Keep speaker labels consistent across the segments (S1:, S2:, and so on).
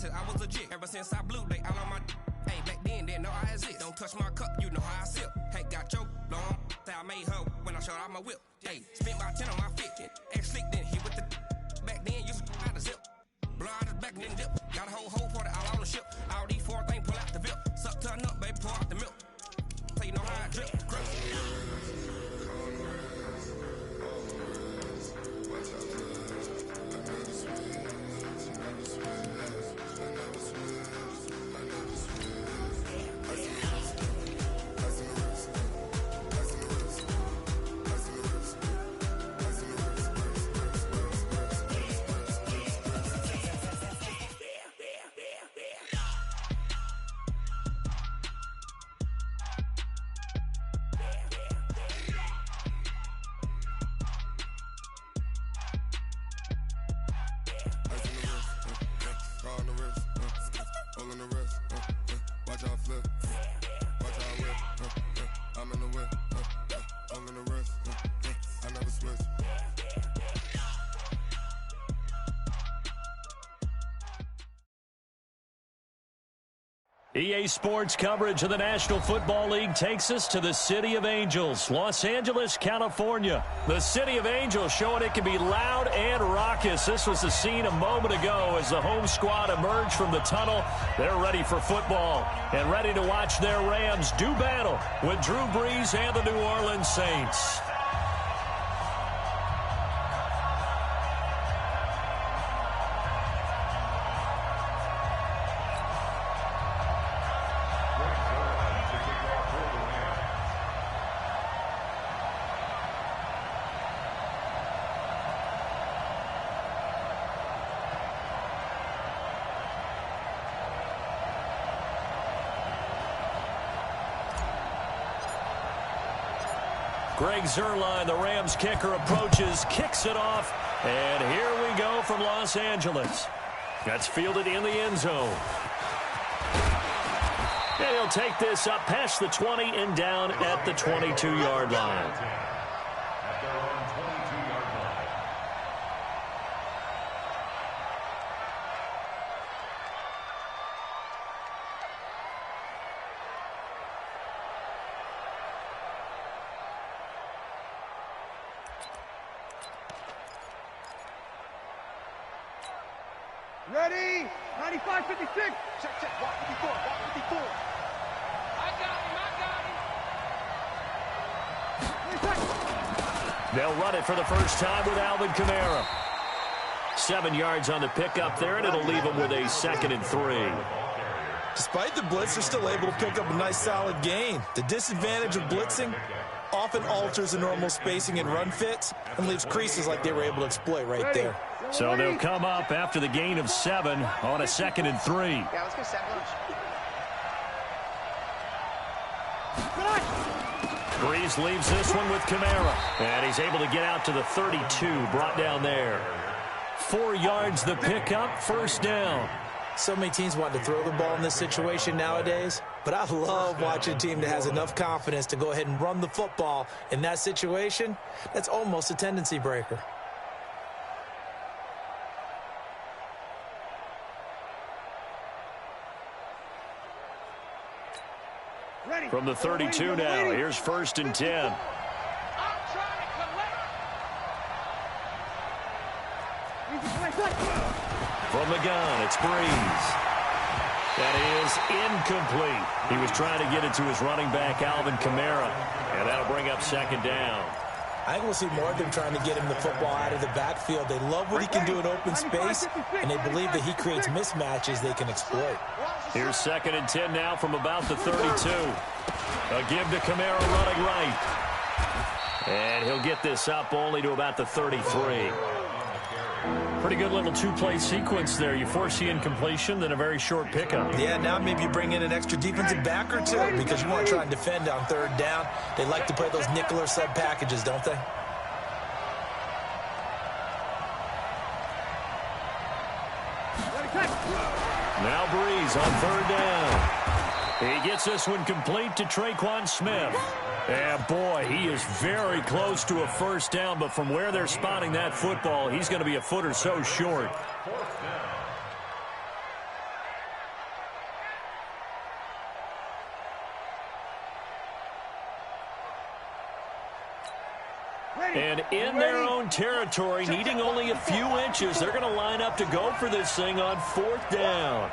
S1: said I was legit. Ever since I blew, they all on my hey, back then, didn't know I exist. Don't touch my cup, you know how I sip. Hey, got your long, say I made her when I showed out my whip. Hey, spent my 10 on my fit. Ex-slick, then hit with the back then, used to out the zip. Blow out his back, then dip. Got a whole party all on the ship. All these four things, pull out the VIP. Suck to a nut, baby, pour out the milk. So you know how I drip.
S2: EA Sports coverage of the National Football League takes us to the City of Angels, Los Angeles, California. The City of Angels showing it can be loud and raucous. This was the scene a moment ago as the home squad emerged from the tunnel. They're ready for football and ready to watch their Rams do battle with Drew Brees and the New Orleans Saints. Greg Zuerlein, the Rams kicker, approaches, kicks it off, and here we go from Los Angeles. That's fielded in the end zone. And he'll take this up past the 20 and down at the 22-yard line.
S3: Ready? 95, 56. Check. Walk 54. I got him.
S2: They'll run it for the first time with Alvin Kamara. 7 yards on the pickup there, and it'll leave them with a 2nd and 3.
S4: Despite the blitz, they're still able to pick up a nice solid gain. The disadvantage of blitzing often alters the normal spacing and run fits and leaves creases like they were able to exploit right there.
S2: So they'll come up after the gain of 7 on a 2nd and 3.
S3: Yeah, let's go 7.
S2: Brees leaves this one with Kamara. And he's able to get out to the 32, brought down there. 4 yards the pickup, first down.
S4: So many teams want to throw the ball in this situation nowadays, but I love watching a team that has enough confidence to go ahead and run the football in that situation. That's almost a tendency breaker.
S2: From the 32 now, here's 1st and 10. From the gun, it's Brees. That is incomplete. He was trying to get it to his running back, Alvin Kamara, and that'll bring up 2nd down.
S4: I think we'll see more of them trying to get him the football out of the backfield. They love what he can do in open space, and they believe that he creates mismatches they can exploit.
S2: Here's 2nd and 10 now from about the 32. A give to Kamara running right. And he'll get this up only to about the 33. Pretty good little 2-play sequence there. You force the incompletion, then a very short pickup.
S4: Yeah, now maybe you bring in an extra defensive back or two because you want to try and defend on 3rd down. They like to play those nickel or sub packages, don't they?
S2: Now Brees on 3rd down. He gets this one complete to Traquan Smith. And boy, he is very close to a first down, but from where they're spotting that football, he's going to be a foot or so short. And in their own territory, needing only a few inches, they're going to line up to go for this thing on 4th down.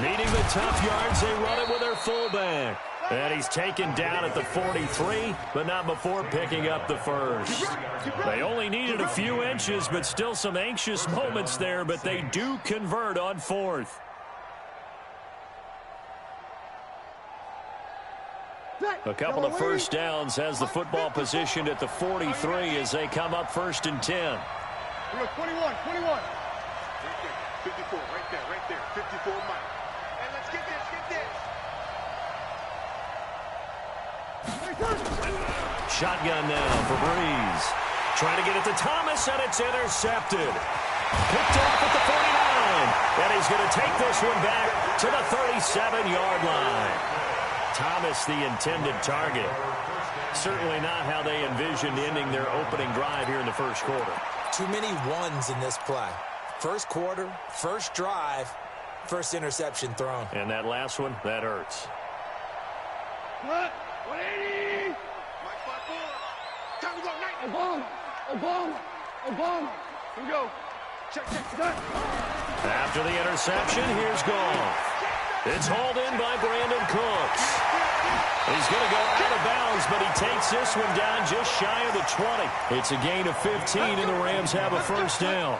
S2: Needing the tough yards, they run it with their fullback. And he's taken down at the 43, but not before picking up the first. They only needed a few inches, but still some anxious moments there, but they do convert on 4th. A couple of first downs has the football positioned at the 43 as they come up 1st and 10.
S3: 21. 54, right there. 54, Mike. And let's get this.
S2: Shotgun now for Breeze. Trying to get it to Thomas, and it's intercepted. Picked off at the 49. And he's going to take this one back to the 37-yard line. Thomas, the intended target. Certainly not how they envisioned ending their opening drive here in the first quarter.
S4: Too many ones in this play. First quarter, first drive, first interception thrown.
S2: And that last one, that hurts.
S3: 180. Mike 5-4. Time to go, Knight. Obama. Here we go. Check.
S2: After the interception, here's Goff. It's hauled in by Brandon Cooks. He's going to go out of bounds, but he takes this one down just shy of the 20. It's a gain of 15, and the Rams have a first down.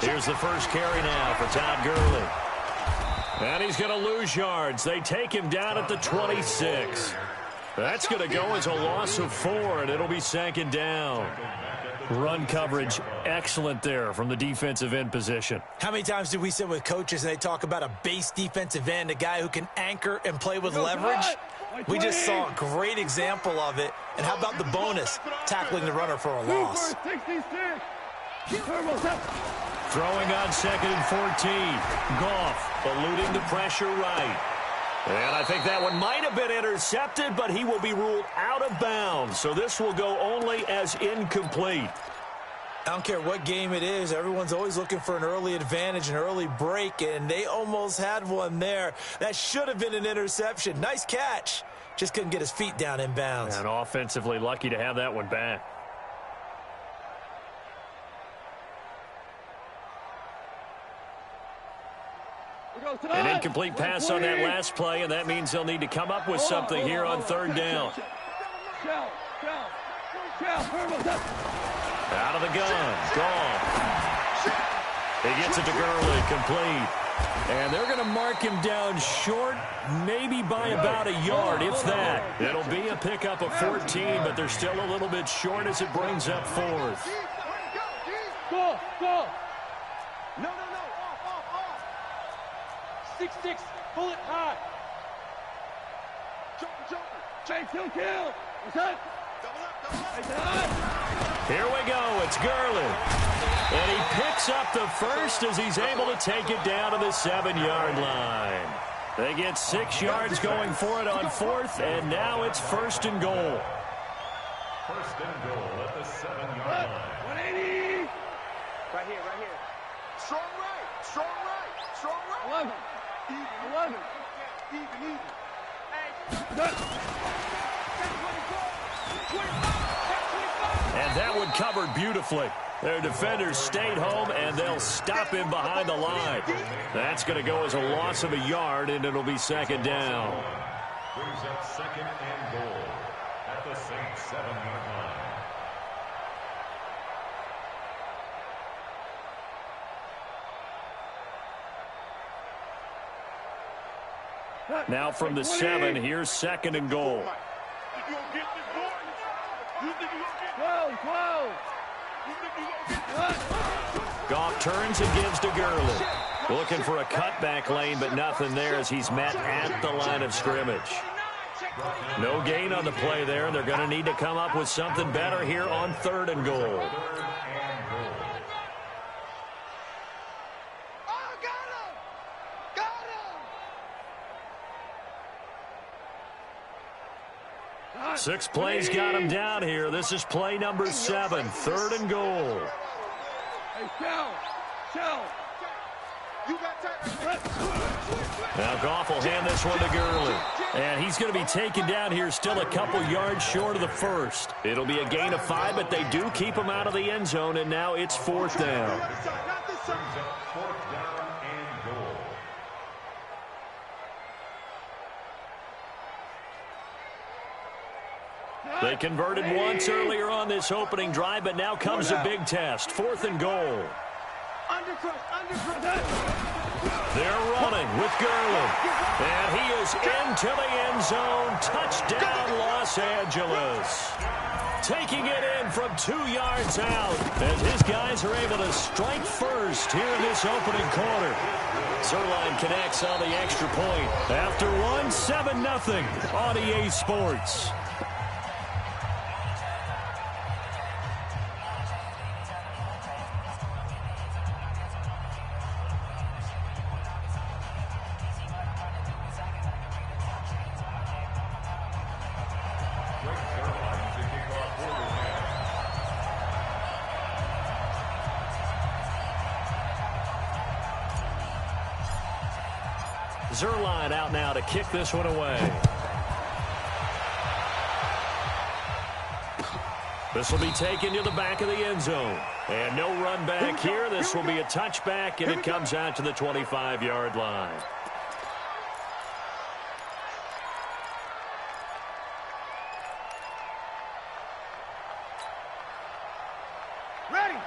S2: Here's the first carry now for Todd Gurley. And he's going to lose yards. They take him down at the 26. That's going to go as a loss of 4, and it'll be 2nd down. Run coverage excellent there from the defensive end position.
S4: How many times did we sit with coaches and they talk about a base defensive end, a guy who can anchor and play with leverage? We just saw a great example of it. And how about the bonus, tackling the runner for a loss?
S2: Throwing on 2nd and 14. Goff eluding the pressure right. And I think that one might have been intercepted, but he will be ruled out of bounds. So this will go only as incomplete.
S4: I don't care what game it is. Everyone's always looking for an early advantage, an early break, and they almost had one there. That should have been an interception. Nice catch. Just couldn't get his feet down in bounds.
S2: And offensively lucky to have that one back. An incomplete pass on that last play, and that means they'll need to come up with something here on 3rd down. Out of the gun. Goff. He gets it to Gurley, complete. And they're going to mark him down short, maybe by about a yard, if that. It'll be a pickup of 14, but they're still a little bit short as it brings up 4th.
S3: Go. No. Off. 6-6. Pull it high. Joker. Chase, kill. What's that? Double up.
S2: Here we go. It's Gurley. And he picks up the first as he's able to take it down to the 7-yard line. They get 6 yards going for it on 4th, and now it's 1st and goal.
S5: 1st and goal at the 7-yard line.
S3: 180.
S6: Right here.
S3: Strong right. 11. Even.
S2: And that one covered beautifully. Their defenders stayed home, and they'll stop him behind the line. That's going to go as a loss of a yard, and it'll be 2nd down.
S5: Brings up 2nd and goal at the same 7-yard line.
S2: Now from the 7, here's 2nd and goal. Goff turns and gives to Gurley. Looking for a cutback lane, but nothing there as he's met at the line of scrimmage. No gain on the play there, and they're going to need to come up with something better here on 3rd and goal. Six plays got him down here. This is play number 7, 3rd and goal.
S3: Hey, Shell. You got time.
S2: Now Goff will hand this one to Gurley. And he's going to be taken down here still a couple yards short of the first. It'll be a gain of 5, but they do keep him out of the end zone, and now it's 4th down.
S5: Fourth down and goal.
S2: They converted once earlier on this opening drive, but now comes a big test. 4th and goal. They're running with Gurley. And he is into the end zone. Touchdown, Los Angeles. Taking it in from 2 yards out as his guys are able to strike first here in this opening quarter. Zerline connects on the extra point. After one, 7-0 on EA Sports. Zerline out now to kick this one away. This will be taken to the back of the end zone. And no run back here. This will be a touchback, and it comes out to the 25-yard line.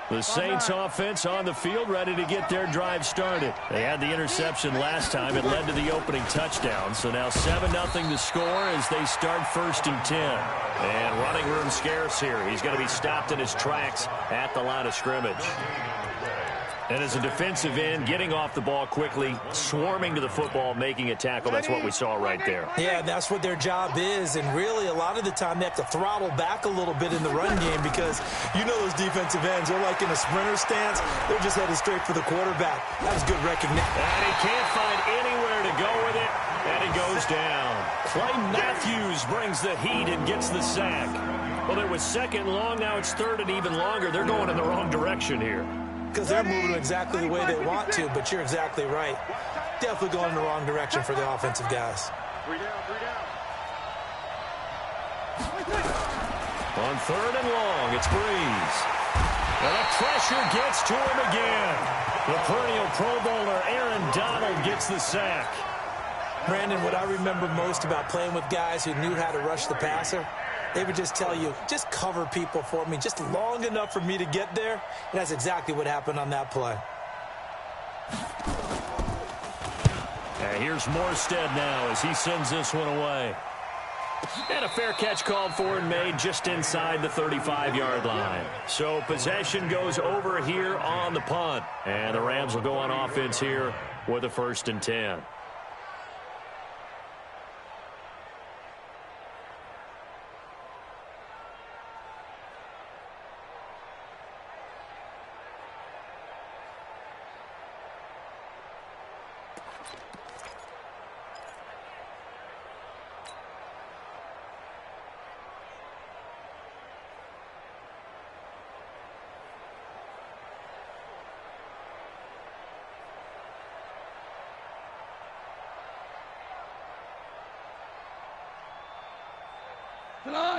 S2: The Saints offense on the field, ready to get their drive started. They had the interception last time. It led to the opening touchdown. So now 7-0 to score as they start 1st and 10. And running room scarce here. He's going to be stopped in his tracks at the line of scrimmage. And as a defensive end, getting off the ball quickly, swarming to the football, making a tackle. That's what we saw right there.
S4: Yeah, that's what their job is. And really, a lot of the time, they have to throttle back a little bit in the run game because you know those defensive ends, they're like in a sprinter stance. They're just headed straight for the quarterback. That was good recognition.
S2: And he can't find anywhere to go with it, and he goes down. Clay Matthews brings the heat and gets the sack. Well, it was 2nd and long. Now it's 3rd and even longer. They're going in the wrong direction here.
S4: Because they're moving exactly the way they want to, but you're exactly right. Definitely going in the wrong direction for the offensive guys.
S3: 3 down.
S2: On 3rd and long, it's Breeze. And the pressure gets to him again. The perennial Pro Bowler Aaron Donald gets the sack.
S4: Brandon, what I remember most about playing with guys who knew how to rush the passer, they would just tell you, just cover people for me, just long enough for me to get there. And that's exactly what happened on that play.
S2: And here's Morstead now as he sends this one away. And a fair catch called for and made just inside the 35-yard line. So possession goes over here on the punt. And the Rams will go on offense here with a 1st and 10.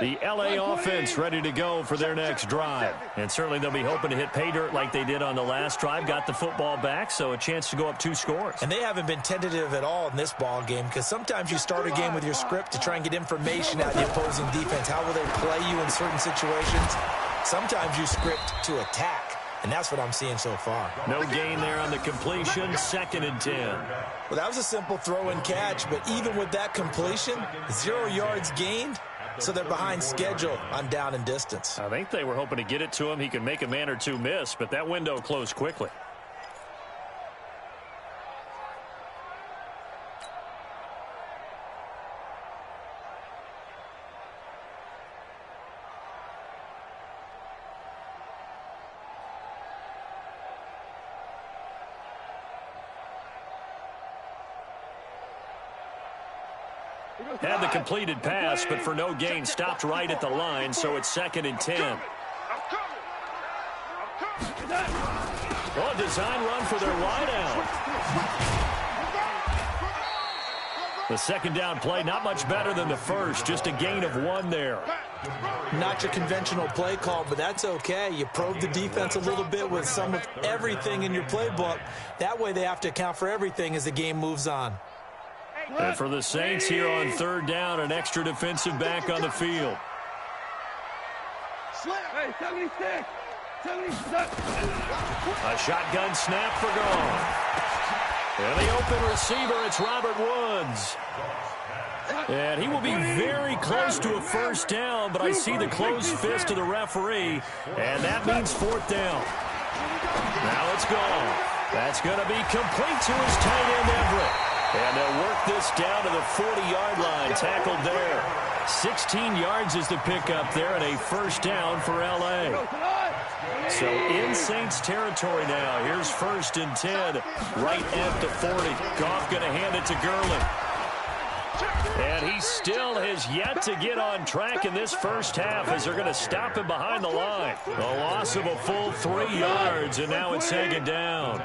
S2: The L.A. offense ready to go for their next drive. And certainly they'll be hoping to hit pay dirt like they did on the last drive. Got the football back, so a chance to go up 2 scores.
S4: And they haven't been tentative at all in this ball game because sometimes you start a game with your script to try and get information out of the opposing defense. How will they play you in certain situations? Sometimes you script to attack. And that's what I'm seeing so far.
S2: No gain there on the completion. 2nd and 10.
S4: Well, that was a simple throw and catch, but even with that completion, 0 yards gained. So they're behind schedule on down and distance.
S2: I think they were hoping to get it to him. He could make a man or two miss, but that window closed quickly. Had the completed pass, but for no gain, stopped right at the line, so it's 2nd and 10. Oh, a design run for their wideout. The second down play, not much better than the first. Just a gain of 1 there.
S4: Not your conventional play call, but that's okay. You probe the defense a little bit with some of everything in your playbook. That way they have to account for everything as the game moves on.
S2: And for the Saints here on third down, an extra defensive back on the field.
S3: Hey, 76. 77.
S2: A shotgun snap for Goff. And the open receiver, it's Robert Woods. And he will be very close to a first down, but I see the closed fist of the referee, and that means fourth down. Now it's Goff. That's going to be complete to his tight end, Everett. And they'll work this down to the 40-yard line, tackled there. 16 yards is the pickup there, and a first down for L.A. So in Saints territory now. Here's 1st and 10, right at the 40. Goff going to hand it to Gurley. And he still has yet to get on track in this first half as they're going to stop him behind the line. A loss of a full 3 yards, and now it's second down.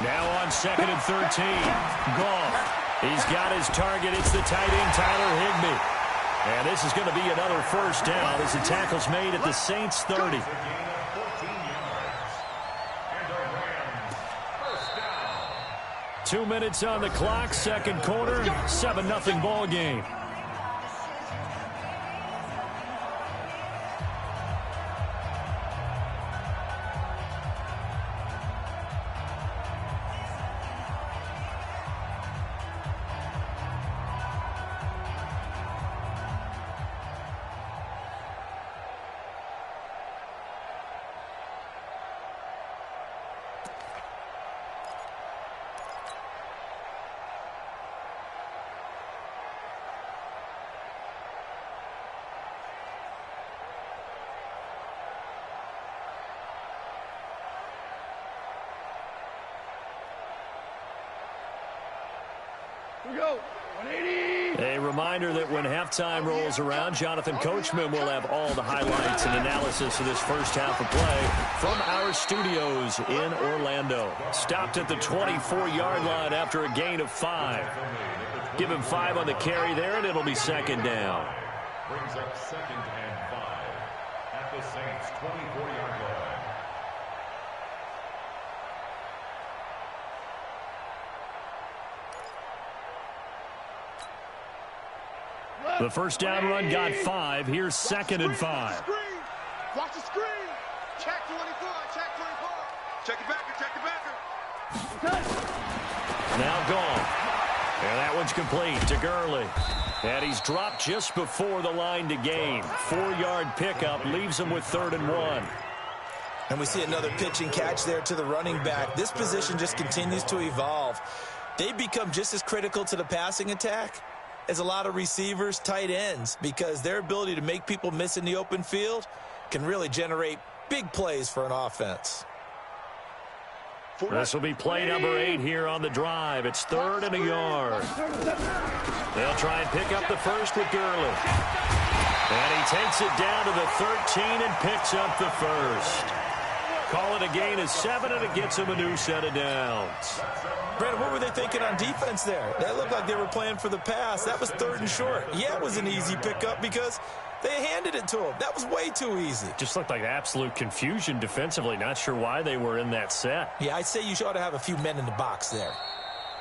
S2: Now on 2nd and 13. Goff. He's got his target. It's the tight end, Tyler Higbee. And this is going to be another first down as the tackle's made at the Saints 30. 2 minutes on the clock, second quarter, 7-0 ball game. A reminder that when halftime rolls around, Jonathan Coachman will have all the highlights and analysis of this first half of play from our studios in Orlando. Stopped at the 24-yard line after a gain of 5. Give him 5 on the carry there, and it'll be second down.
S5: Brings up 2nd and 5 at the Saints' 24-yard line.
S2: The first down run got 5. Here's 2nd and 5.
S3: Watch the screen. Check 24. Check 24. Check it back.
S2: Now Goff. And that one's complete to Gurley. And he's dropped just before the line to gain. 4-yard pickup leaves him with 3rd and 1.
S4: And we see another pitch and catch there to the running back. This position just continues to evolve. They become just as critical to the passing attack as a lot of receivers, tight ends, because their ability to make people miss in the open field can really generate big plays for an offense.
S2: This will be play number 8 here on the drive. It's 3rd and a yard. They'll try and pick up the first with Gurley. And he takes it down to the 13 and picks up the first. Call it a gain of 7, and it gets him a new set of downs.
S4: Brandon, what were they thinking on defense there? That looked like they were playing for the pass. That was 3rd and short. Yeah, it was an easy pickup because they handed it to him. That was way too easy.
S2: Just looked like absolute confusion defensively. Not sure why they were in that set.
S4: Yeah, I'd say you ought to have a few men in the box there.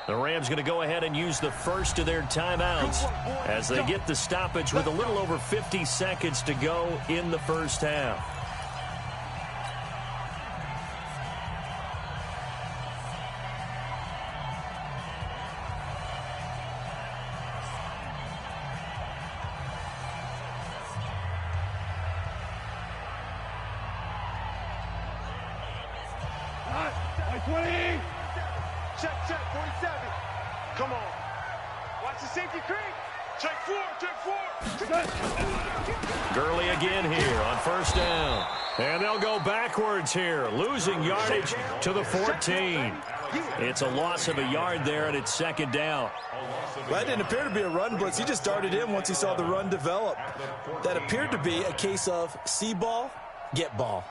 S2: The Rams going to go ahead and use the first of their timeouts as they get the stoppage with a little over 50 seconds to go in the first half.
S3: Check, 47. Come on. Watch the safety creep. Check 4.
S2: Gurley again here on first down. And they'll go backwards here, losing yardage to the 14. It's a loss of a yard there, and it's second down.
S4: Well, that didn't appear to be a run blitz. He just darted in once he saw the run develop. That appeared to be a case of see ball, get ball.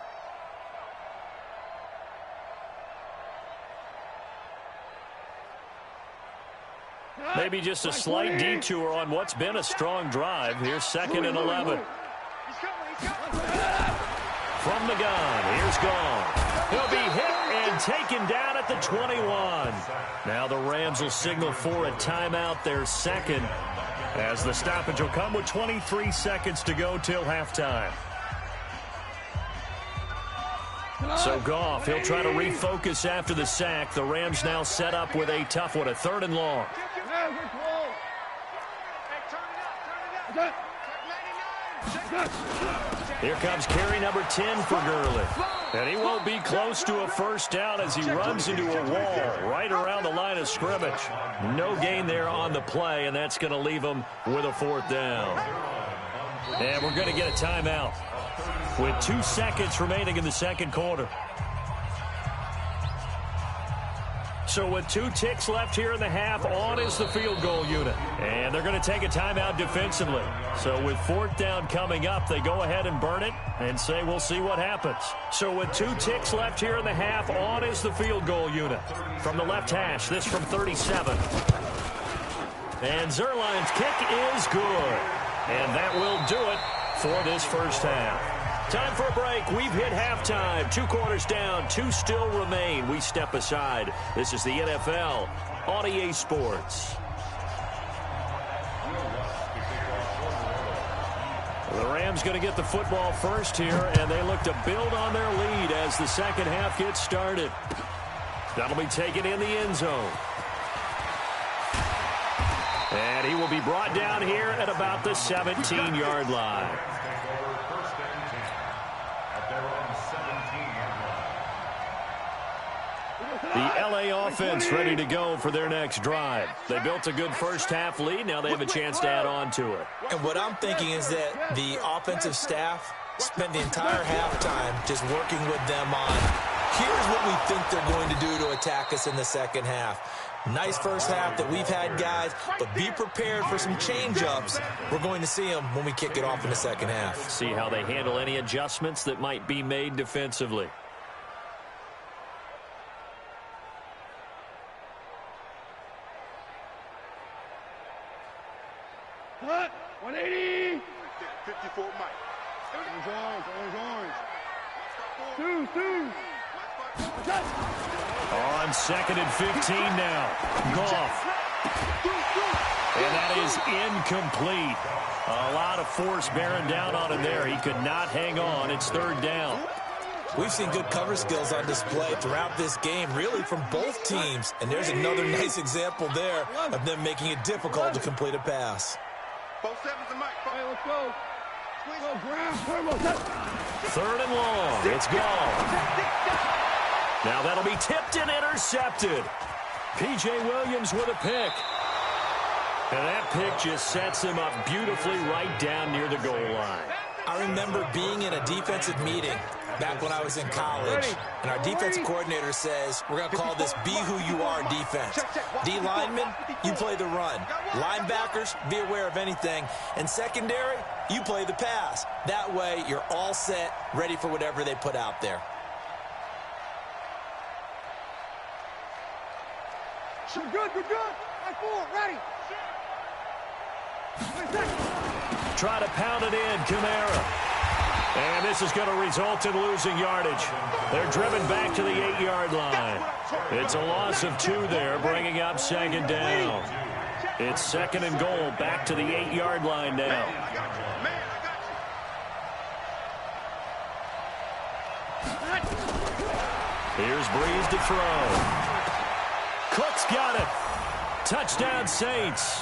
S2: Maybe just a slight detour on what's been a strong drive. Here's 2nd and 11. From the gun, here's Gone. He'll be hit and taken down at the 21. Now the Rams will signal for a timeout, their second, as the stoppage will come with 23 seconds to go till halftime. So Goff, he'll try to refocus after the sack. The Rams now set up with a tough one, a 3rd and long. Here comes carry number 10 for Gurley. And he won't be close to a first down as he runs into a wall right around the line of scrimmage. No gain there on the play, and that's going to leave him with a 4th down. And we're going to get a timeout with 2 seconds remaining in the second quarter. So with 2 ticks left here in the half, on is the field goal unit. And they're going to take a timeout defensively. So with 4th down coming up, they go ahead and burn it and say we'll see what happens. So with 2 ticks left here in the half, on is the field goal unit. From the left hash, this from 37. And Zuerlein's kick is good. And that will do it for this first half. Time for a break. We've hit halftime. 2 quarters down. 2 still remain. We step aside. This is the NFL on EA Sports. The Rams going to get the football first here, and they look to build on their lead as the second half gets started. That'll be taken in the end zone. And he will be brought down here at about the 17-yard line. The LA offense ready to go for their next drive. They built a good first half lead. Now they have a chance to add on to it.
S4: And what I'm thinking is that the offensive staff spent the entire halftime just working with them on, here's what we think they're going to do to attack us in the second half. Nice first half that we've had, guys, but be prepared for some change-ups. We're going to see them when we kick it off in the second half.
S2: See how they handle any adjustments that might be made defensively.
S3: Cut. 180. 54 Mike. Orange. 2.
S2: On 2nd and 15 now. Goff. And that is incomplete. A lot of force bearing down on him there. He could not hang on. It's 3rd down.
S4: We've seen good cover skills on display throughout this game, really from both teams. And there's another nice example there of them making it difficult to complete a pass.
S3: 4-7's the mic. Hey, let's go.
S2: 3rd and long. It's gone. Now that'll be tipped and intercepted. P.J. Williams with a pick. And that pick just sets him up beautifully right down near the goal line.
S4: I remember being in a defensive meeting back when I was in college, and our defensive coordinator says, we're going to call this Be Who You Are defense. D linemen, you play the run. Linebackers, be aware of anything. And secondary, you play the pass. That way, you're all set, ready for whatever they put out there.
S3: You're good. 5-4, ready.
S2: Try to pound it in, Kamara. And this is going to result in losing yardage. They're driven back to the 8-yard line. It's a loss of 2 there, bringing up 2nd down. It's 2nd and goal, back to the 8-yard line now. Here's Breeze to throw. Cook's got it. Touchdown, Saints.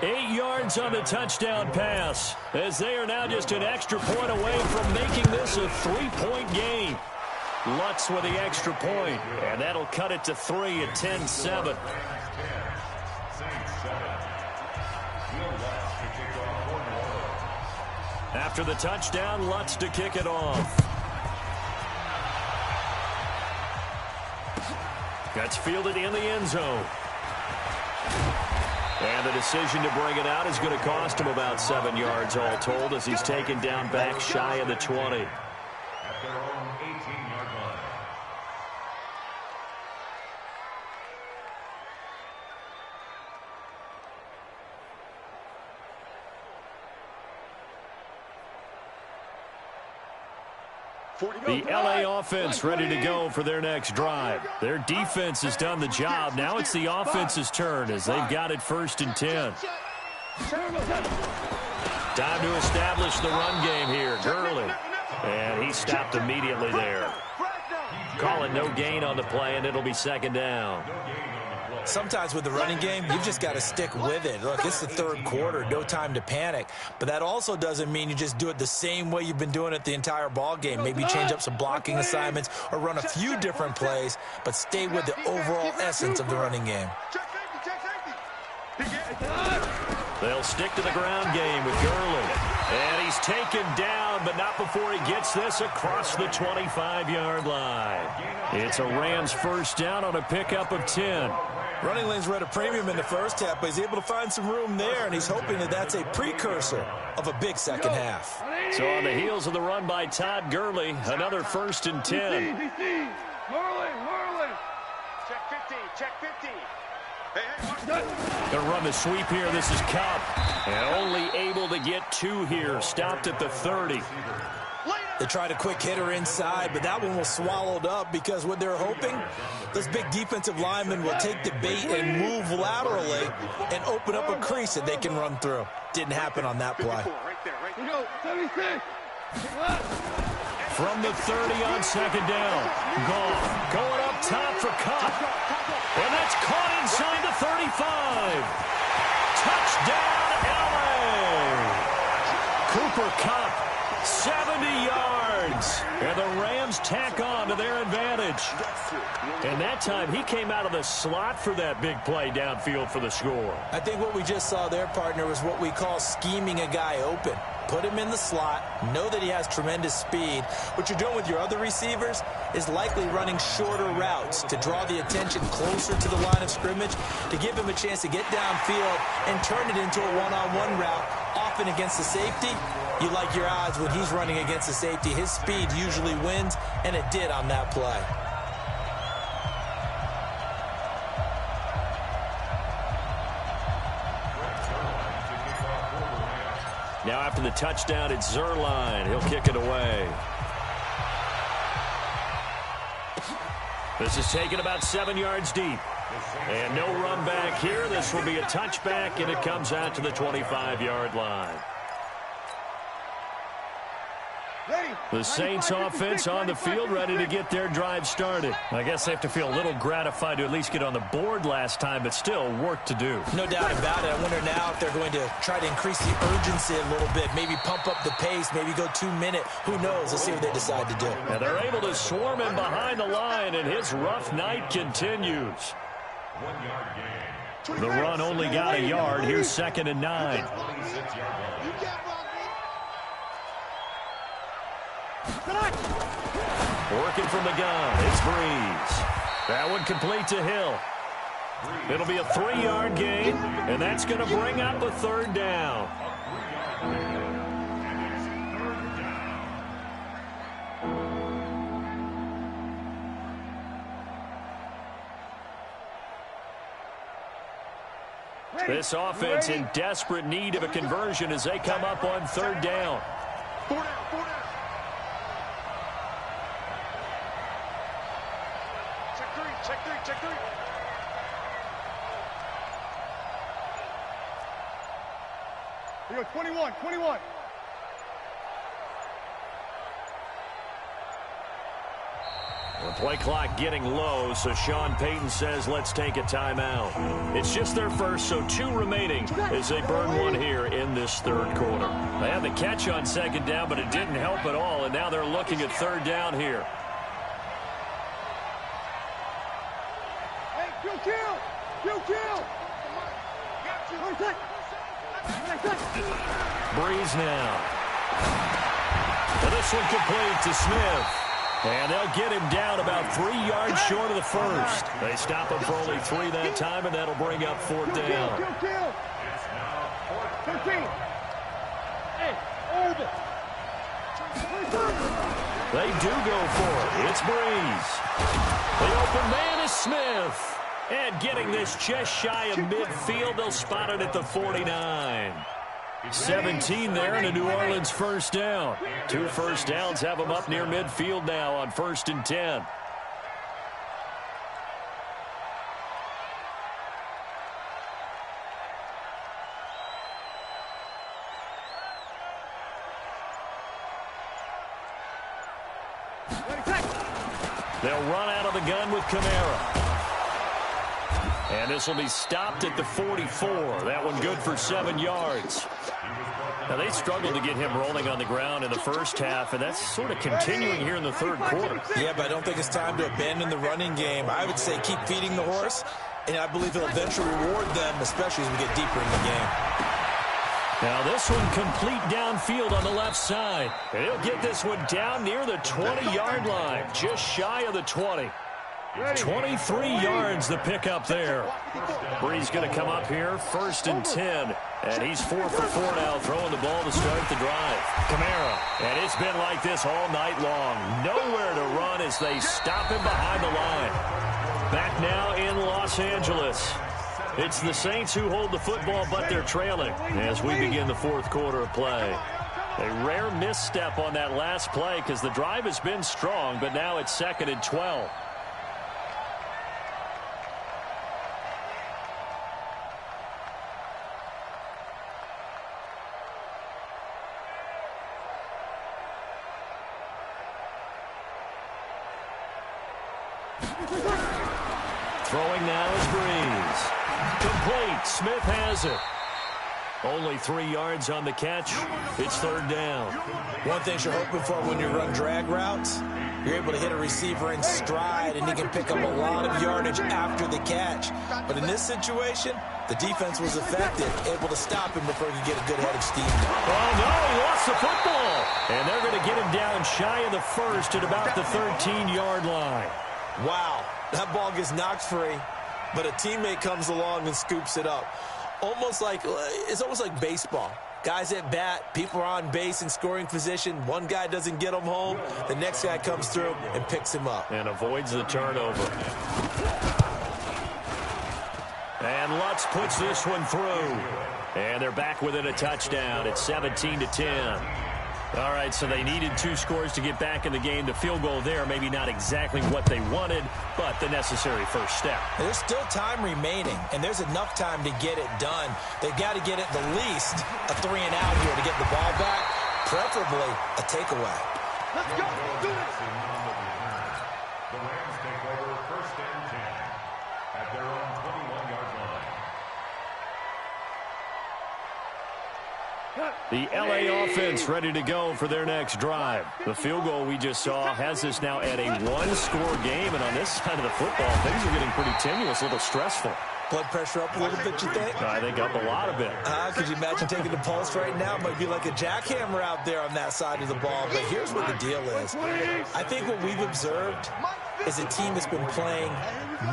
S2: 8 yards on the touchdown pass, as they are now just an extra point away from making this a 3-point game. Lutz with the extra point, and that'll cut it to 3 at 10-7. After the touchdown, Lutz to kick it off. That's fielded in the end zone. And the decision to bring it out is going to cost him about 7 yards all told as he's taken down back shy of the 20.
S5: At their own 18-yard line.
S2: The LA offense ready to go for their next drive. Their defense has done the job. Now it's the offense's turn as they've got it 1st and 10. Time to establish the run game here. Gurley. And he stopped immediately there. Calling no gain on the play, and it'll be 2nd down.
S4: Sometimes with the running game, you've just got to stick with it. Look, it's the 3rd quarter, no time to panic. But that also doesn't mean you just do it the same way you've been doing it the entire ball game. Maybe change up some blocking assignments or run a few different plays, but stay with the overall essence of the running game.
S2: They'll stick to the ground game with Gurley. And he's taken down, but not before he gets this across the 25-yard line. It's a Rams 1st down on a pickup of 10.
S4: Running lanes were at a premium in the first half, but he's able to find some room there, and he's hoping that that's a precursor of a big second half.
S2: So on the heels of the run by Todd Gurley, another 1st and 10.
S3: Marley. Check 50, check 50.
S2: Going to run the sweep here. This is Cup. And only able to get 2 here. Stopped at the 30.
S4: They tried a quick hitter inside, but that one was swallowed up because what they're hoping, those big defensive linemen will take the bait and move laterally and open up a crease that they can run through. Didn't happen on that play.
S2: From the 30 on 2nd down. Goff going up top for Cup. And that's caught inside the 35. Touchdown, LA! Cooper Kupp, 70 yards. And the Rams tack on to their advantage. And that time he came out of the slot for that big play downfield for the score.
S4: I think what we just saw there, partner, was what we call scheming a guy open. Put him in the slot, know that he has tremendous speed. What you're doing with your other receivers is likely running shorter routes to draw the attention closer to the line of scrimmage, to give him a chance to get downfield and turn it into a one-on-one route, often against the safety. You like your odds when he's running against the safety. His speed usually wins, and it did on that play.
S2: Now after the touchdown, it's Zerline. He'll kick it away. This is taken about 7 yards deep. And no run back here. This will be a touchback, and it comes out to the 25-yard line. The Saints offense on the field, ready to get their drive started. I guess they have to feel a little gratified to at least get on the board last time, but still work to do.
S4: No doubt about it. I wonder now if they're going to try to increase the urgency a little bit, maybe pump up the pace, maybe go 2-minute. Who knows? Let's see what they decide to do.
S2: And they're able to swarm him behind the line, and his rough night continues.
S5: 1 yard gain.
S2: The run only got a yard. Here's 2nd and 9.
S5: 26-yard line.
S2: Working from the gun, it's Breeze. That one complete to Hill. It'll be a 3-yard gain, and that's going to bring up a 3rd down. This offense in desperate need of a conversion as they come up on 3rd down.
S3: 4 down. Check three. Here we go, 21.
S2: The play clock getting low, so Sean Payton says let's take a timeout. It's just their first, so 2 remaining as they burn one here in this 3rd quarter. They had the catch on 2nd down, but it didn't help at all, and now they're looking at 3rd down here. Breeze now. And this one complete to Smith. And they'll get him down about 3 yards short of the first. They stop him for only 3 that time, and that'll bring up 4th down.
S5: It's now 4th down.
S2: They do go for it. It's Breeze. The open man is Smith. And getting this just shy of midfield, they'll spot it at the 49. 17 there and a New Orleans first down. 2 first downs have them up near midfield now on 1st and 10. They'll run out of the gun with Kamara. And this will be stopped at the 44. That one good for 7 yards. Now, they struggled to get him rolling on the ground in the first half, and that's sort of continuing here in the 3rd quarter.
S4: Yeah, but I don't think it's time to abandon the running game. I would say keep feeding the horse, and I believe it'll eventually reward them, especially as we get deeper in the game.
S2: Now, this one complete downfield on the left side. And he'll get this one down near the 20-yard line, just shy of the 20. 23 yards the pickup there. Breeze going to come up here, 1st and 10. And he's 4 for 4 now, throwing the ball to start the drive. Kamara. And it's been like this all night long. Nowhere to run as they stop him behind the line. Back now in Los Angeles. It's the Saints who hold the football, but they're trailing as we begin the 4th quarter of play. A rare misstep on that last play because the drive has been strong, but now it's 2nd and 12. Throwing now is Breeze. Complete. Smith has it. Only 3 yards on the catch. It's 3rd down.
S4: One thing you're hoping for when you run drag routes, you're able to hit a receiver in stride, and he can pick up a lot of yardage after the catch. But in this situation, the defense was effective, able to stop him before he could get a good head of steam.
S2: Oh, no, he lost the football. And they're going to get him down shy of the first at about the 13-yard line.
S4: Wow, that ball gets knocked free, but a teammate comes along and scoops it up. It's almost like baseball. Guys at bat, people are on base in scoring position. One guy doesn't get him home. The next guy comes through and picks him up.
S2: And avoids the turnover. And Lutz puts this one through. And they're back within a touchdown. It's 17-10. All right, so they needed 2 scores to get back in the game. The field goal there, maybe not exactly what they wanted, but the necessary first step.
S4: There's still time remaining, and there's enough time to get it done. They've got to get it the least a 3 and out here to get the ball back, preferably a takeaway.
S3: Let's go. Do this.
S5: The Rams take over 1st and 10 at their own 21-yard line.
S2: The L.A. offense ready to go for their next drive. The field goal we just saw has us now at a 1-score game, and on this side of the football, things are getting pretty tenuous, a little stressful.
S4: Blood pressure up a little bit, you think?
S2: I think up a lot of it.
S4: Could you imagine taking the pulse right now? It might be like a jackhammer out there on that side of the ball. But here's what the deal is. I think what we've observed is a team that's been playing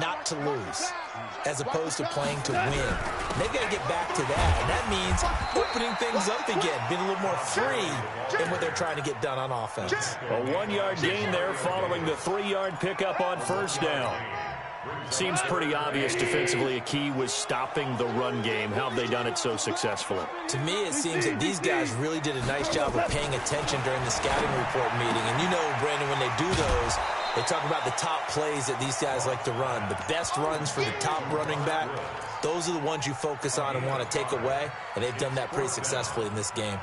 S4: not to lose as opposed to playing to win. They've got to get back to that. And that means opening things up again, being a little more free in what they're trying to get done on offense.
S2: A 1-yard gain there following the 3-yard pickup on 1st down. Seems pretty obvious defensively a key was stopping the run game. How have they done it so successfully?
S4: To me, it seems that these guys really did a nice job of paying attention during the scouting report meeting. And you know, Brandon, when they do those, they talk about the top plays that these guys like to run. The best runs for the top running back, those are the ones you focus on and want to take away. And they've done that pretty successfully in this game.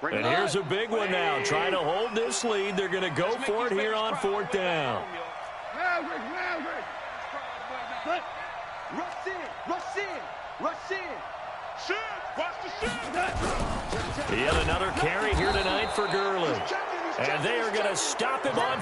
S2: And here's a big one now. Trying to hold this lead. They're going to go for it here on 4th down.
S3: Rush in.
S2: Yet another carry here tonight for Gurley. And they are going to stop him on.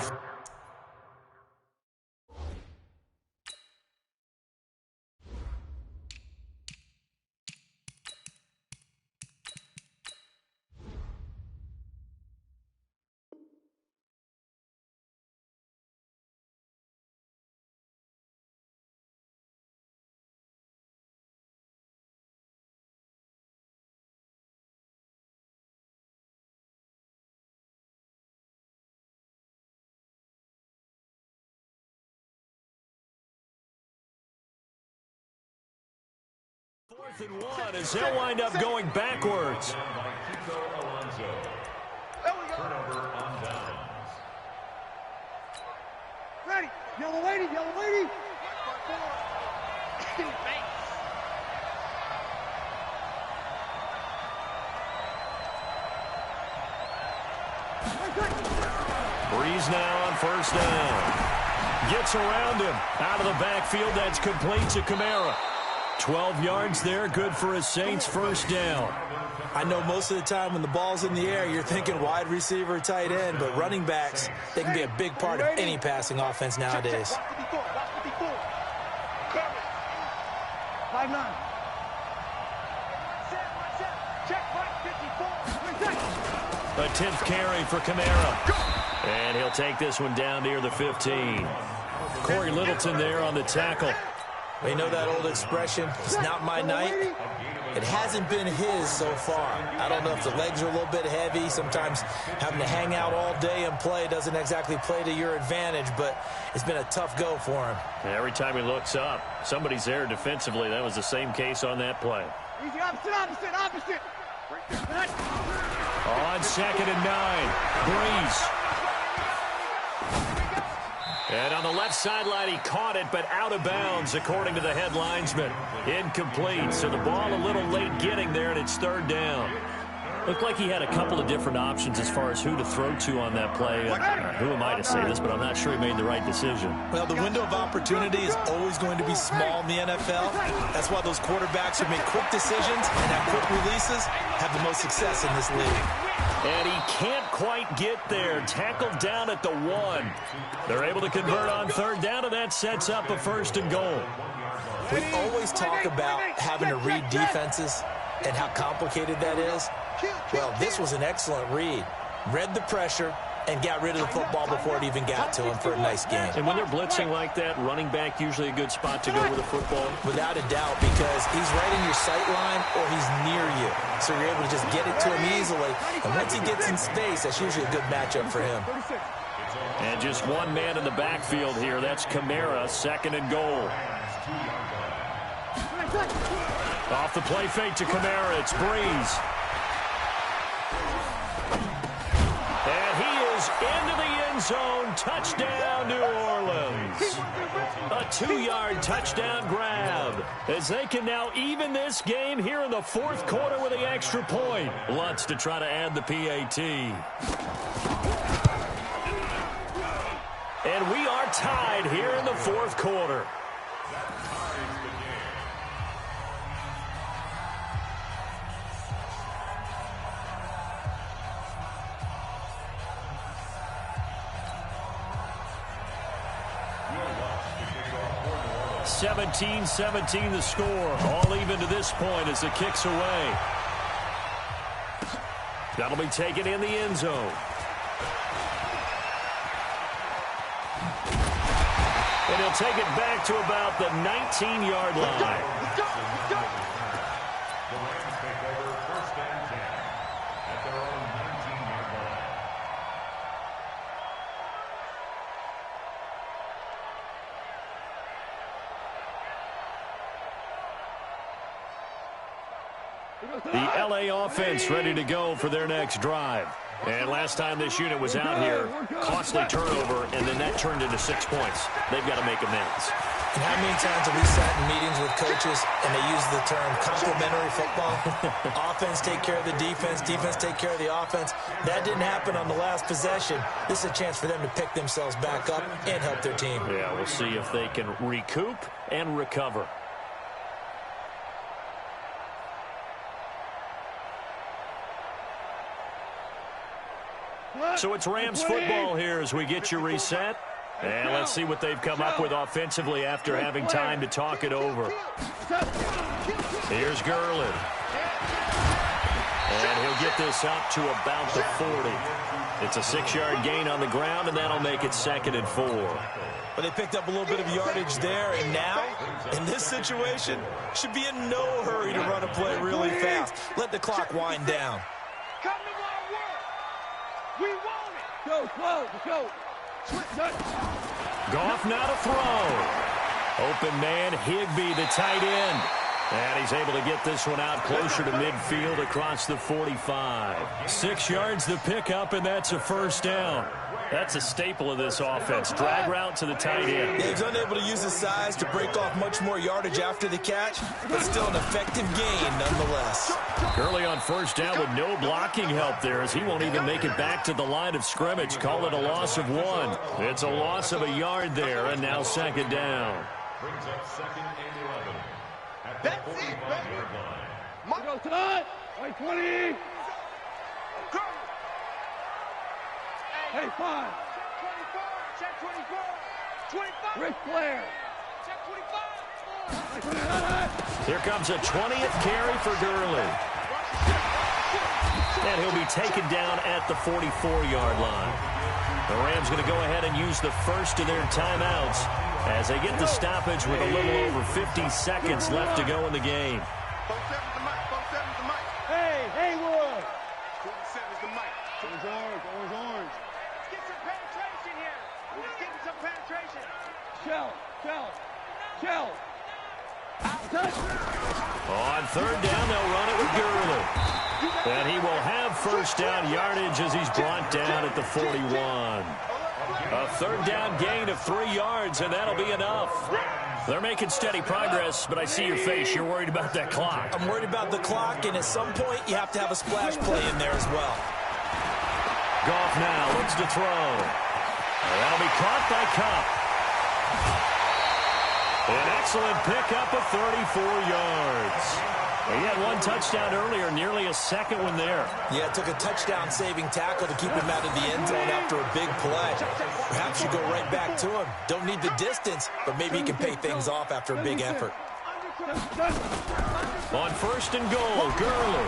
S2: 4th and 1 as they'll wind up going backwards.
S5: Turnover on downs.
S3: Ready. Yellow lady, yellow lady.
S2: Breeze now on 1st down. Gets around him. Out of the backfield, that's complete to Kamara. 12 yards there, good for a Saints 1st down.
S4: I know most of the time when the ball's in the air, you're thinking wide receiver, tight end, but running backs, they can be a big part of any passing offense nowadays.
S3: 5-9.
S2: A 10th carry for Kamara. And he'll take this one down near the 15. Corey Littleton there on the tackle.
S4: We know that old expression, it's not my night. It hasn't been his so far. I don't know if the legs are a little bit heavy. Sometimes having to hang out all day and play doesn't exactly play to your advantage, but it's been a tough go for him.
S2: Every time he looks up, somebody's there defensively. That was the same case on that play.
S3: Easy, opposite.
S2: On 2nd and 9, Breeze. And on the left sideline, he caught it, but out of bounds, according to the head linesman. Incomplete, so the ball a little late getting there, and it's 3rd down. Looked like he had a couple of different options as far as who to throw to on that play. Who am I to say this, but I'm not sure he made the right decision.
S4: Well, the window of opportunity is always going to be small in the NFL. That's why those quarterbacks who make quick decisions and have quick releases have the most success in this league.
S2: And he can't quite get there. Tackled down at the 1. They're able to convert on 3rd down, and that sets up a 1st and goal.
S4: We always talk about having to read defenses and how complicated that is. Well, this was an excellent read. Read the pressure and got rid of the football before it even got to him for a nice game.
S2: And when they're blitzing like that, running back usually a good spot to go with the football?
S4: Without a doubt, because he's right in your sight line or he's near you. So you're able to just get it to him easily. And once he gets in space, that's usually a good matchup for him.
S2: And just one man in the backfield here. That's Kamara, 2nd and goal. Off the play fake to Kamara, it's Breeze. And he is into the end zone. Touchdown, New Orleans. A 2-yard touchdown grab as they can now even this game here in the 4th quarter with the extra point. Lutz to try to add the PAT. And we are tied here in the 4th quarter. – 17-17 the score. All even to this point as the kick's away. That'll be taken in the end zone. And he'll take it back to about the 19-yard line.
S5: The Rams take over 1st and 10 at their own 19-yard line.
S2: The LA offense ready to go for their next drive. And last time this unit was out here, costly turnover, and then that turned into 6 points. They've got to make amends.
S4: And how many times have we sat in meetings with coaches and they use the term complementary football? Offense take care of the defense, defense take care of the offense. That didn't happen on the last possession. This is a chance for them to pick themselves back up and help their team.
S2: Yeah, we'll see if they can recoup and recover. So it's Rams football here as we get you reset. And let's see what they've come up with offensively after having time to talk it over. Here's Gurley. And he'll get this up to about the 40. It's a 6-yard gain on the ground, and that'll make it 2nd and 4.
S4: But they picked up a little bit of yardage there, and now, in this situation, should be in no hurry to run a play really fast. Let the clock wind down.
S3: Come to my work. We want it. Go, go.
S2: Goff now to throw. Open man, Higbee, the tight end. And he's able to get this one out closer to midfield across the 45. 6 yards the pickup, and that's a first down. That's a staple of this offense. Drag route to the tight end.
S4: Yeah, he's unable to use his size to break off much more yardage after the catch, but still an effective gain nonetheless.
S2: Gurley on first down with no blocking help there as he won't even make it back to the line of scrimmage. Call it a loss of 1. It's a loss of a yard there, and now second down.
S5: Brings up 2nd and 11 at the
S3: That's it,
S5: 45-yard line.
S3: Go tonight. 20. Hey, 5. Check 24. 25. Rick Flair. Check 25.
S2: Here comes a 20th carry for Gurley. And he'll be taken down at the 44-yard line. The Rams going to go ahead and use the first of their timeouts as they get the stoppage with a little over 50 seconds left to go in the game.
S3: 47's the mic. 47's the mic. Hey, Haywood. 47's the mic. Orange. Let's get some penetration here. Let's get some penetration. Shell.
S2: On third down, they'll run it with Gurley. And he will have first down yardage as he's brought down at the 41. A third down gain of 3 yards, and that'll be enough. They're making steady progress, but I see your face. You're worried about that clock.
S4: I'm worried about the clock, and at some point, you have to have a splash play in there as well.
S2: Goff now looks to throw. That'll be caught by Cup. An excellent pickup of 34 yards. He had 1 touchdown earlier, nearly a second one there.
S4: Yeah, it took a touchdown-saving tackle to keep him out of the end zone after a big play. Perhaps you go right back to him. Don't need the distance, but maybe he can pay things off after a big effort.
S2: On first and goal, Gurley.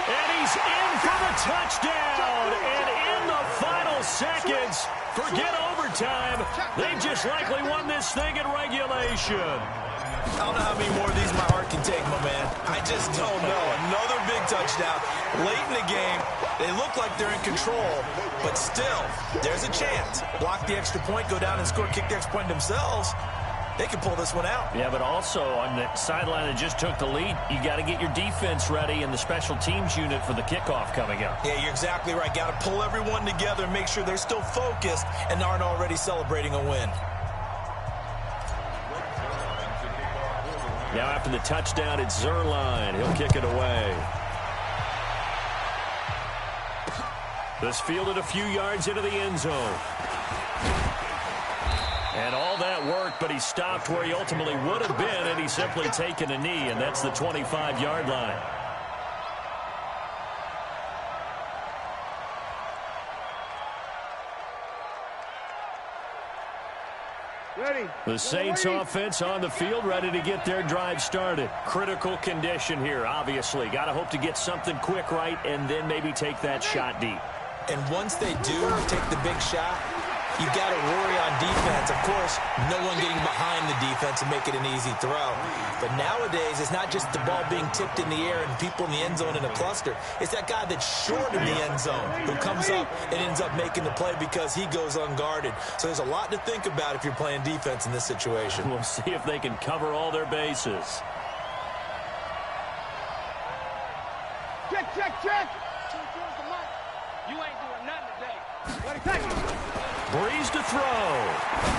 S2: And he's in for the touchdown. And in the final seconds, forget overtime. They just likely won this thing in regulation.
S4: I don't know how many more of these my heart can take, my man. I just don't know. Another big touchdown late in the game. They look like they're in control, but still, there's a chance. Block the extra point, go down and score, kick the extra point themselves. They can pull this one out.
S2: Yeah, but also on the sideline that just took the lead, you got to get your defense ready and the special teams unit for the kickoff coming up.
S4: Yeah, you're exactly right. Got to pull everyone together and make sure they're still focused and aren't already celebrating a win.
S2: Now after the touchdown, it's Zerline. He'll kick it away. This fielded a few yards into the end zone. And all that worked, but he stopped where he ultimately would have been, and he's simply taken a knee, and that's the 25-yard line.
S3: Ready.
S2: The Saints offense on the field, ready to get their drive started. Critical condition here, obviously. Got to hope to get something quick right and then maybe take that shot deep.
S4: And once they do take the big shot, you got to worry on defense. Of course, no one getting behind the defense and make it an easy throw. But nowadays, it's not just the ball being tipped in the air and people in the end zone in a cluster. It's that guy that's short in the end zone who comes up and ends up making the play because he goes unguarded. So there's a lot to think about if you're playing defense in this situation.
S2: We'll see if they can cover all their bases.
S3: Check. You ain't doing nothing today. Ready, take it.
S2: Breeze to throw.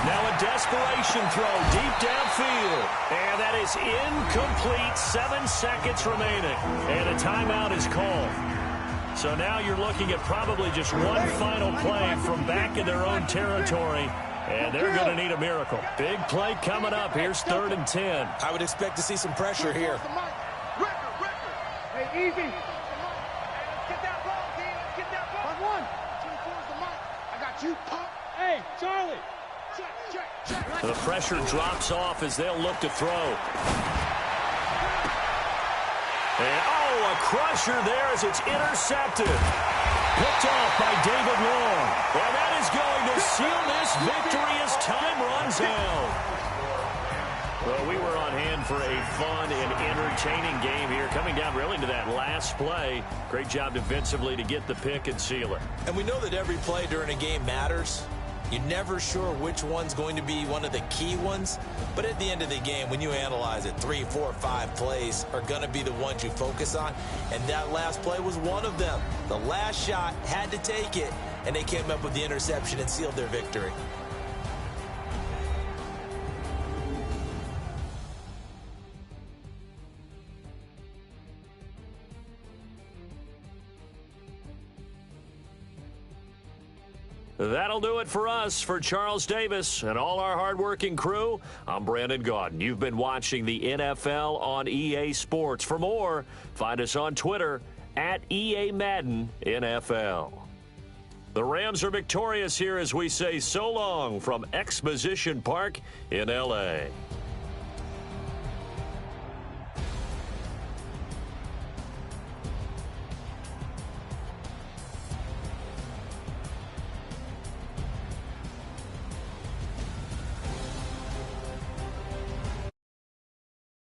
S2: Now a desperation throw deep downfield. And that is incomplete. 7 seconds remaining. And a timeout is called. So now you're looking at probably just one final play from back in their own territory. And they're going to need a miracle. Big play coming up. Here's 3rd and 10.
S4: I would expect to see some pressure here.
S3: Hey, easy. Get that ball, D. Get that ball. 1. 24's the mic. I got you, Pop. Hey, Charlie. Check.
S2: The pressure drops off as they'll look to throw. And, a crusher there as it's intercepted. Picked off by David Long. And that is going to seal this victory as time runs out. Well, we were on hand for a fun and entertaining game here, coming down really to that last play. Great job defensively to get the pick and seal it.
S4: And we know that every play during a game matters. You're never sure which one's going to be one of the key ones, but at the end of the game, when you analyze it, 3, 4, 5 plays are going to be the ones you focus on, and that last play was one of them. The last shot had to take it, and they came up with the interception and sealed their victory.
S2: That'll do it for us. For Charles Davis and all our hardworking crew, I'm Brandon Gaudin. You've been watching the NFL on EA Sports. For more, find us on Twitter at EA Madden NFL. The Rams are victorious here as we say so long from Exposition Park in L.A.